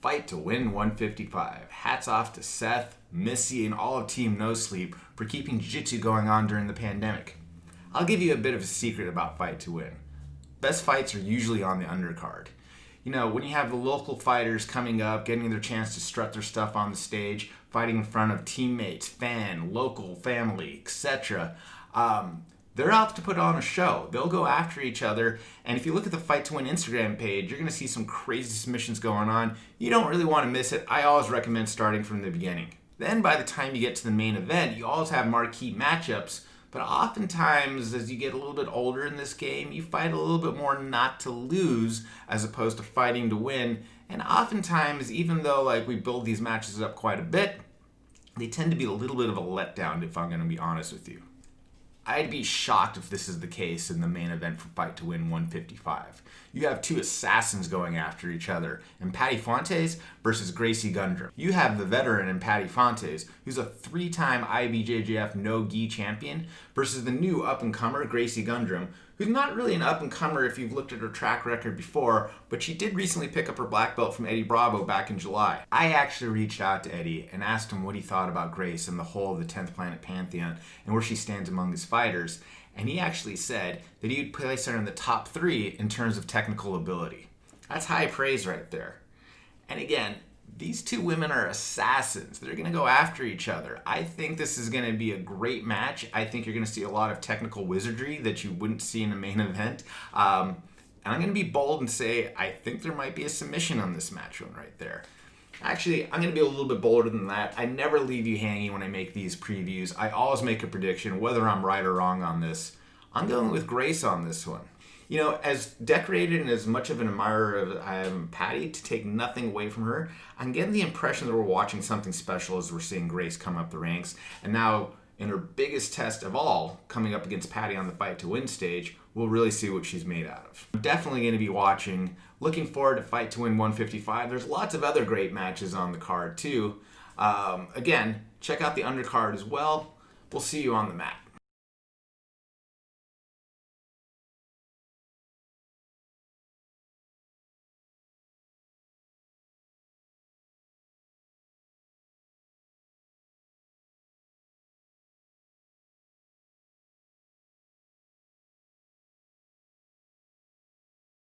Fight2Win 155. Hats off to Seth, Missy, and all of Team No Sleep for keeping jiu-jitsu going on during the pandemic. I'll give you a bit of a secret about Fight2Win. Best fights are usually on the undercard. You know, when you have the local fighters coming up, getting their chance to strut their stuff on the stage, fighting in front of teammates, local family, etc., they're out to put on a show. They'll go after each other, and if you look at the Fight2Win Instagram page, you're going to see some crazy submissions going on. You don't really want to miss it. I always recommend starting from the beginning. Then by the time you get to the main event, you always have marquee matchups, but oftentimes as you get a little bit older in this game, you fight a little bit more not to lose as opposed to fighting to win. And oftentimes, even though we build these matches up quite a bit, they tend to be a little bit of a letdown, if I'm going to be honest with you. I'd be shocked if this is the case in the main event for Fight2Win 155. You have two assassins going after each other, in Patti versus Gracie Gundrum. You have the veteran in Patti, who's a 3-time IBJJF no-gi champion, versus the new up-and-comer Gracie Gundrum, who's not really an up-and-comer if you've looked at her track record before, but she did recently pick up her black belt from Eddie Bravo back in July. I actually reached out to Eddie and asked him what he thought about Grace and the whole of the 10th Planet Pantheon and where she stands among his fighters, and he actually said that he would place her in the top 3 in terms of technical ability. That's high praise right there. And again, these two women are assassins. They're going to go after each other. I think this is going to be a great match. I think you're going to see a lot of technical wizardry that you wouldn't see in a main event. And I'm going to be bold and say I think there might be a submission on this match one right there. Actually, I'm going to be a little bit bolder than that. I never leave you hanging when I make these previews. I always make a prediction, whether I'm right or wrong on this. I'm going with Grace on this one. You know, as decorated and as much of an admirer as I am Patti, to take nothing away from her, I'm getting the impression that we're watching something special as we're seeing Grace come up the ranks. And now, in her biggest test of all, coming up against Patti on the Fight2Win stage, we'll really see what she's made out of. I'm definitely going to be watching. Looking forward to Fight2Win 155. There's lots of other great matches on the card, too. Again, check out the undercard as well. We'll see you on the mat.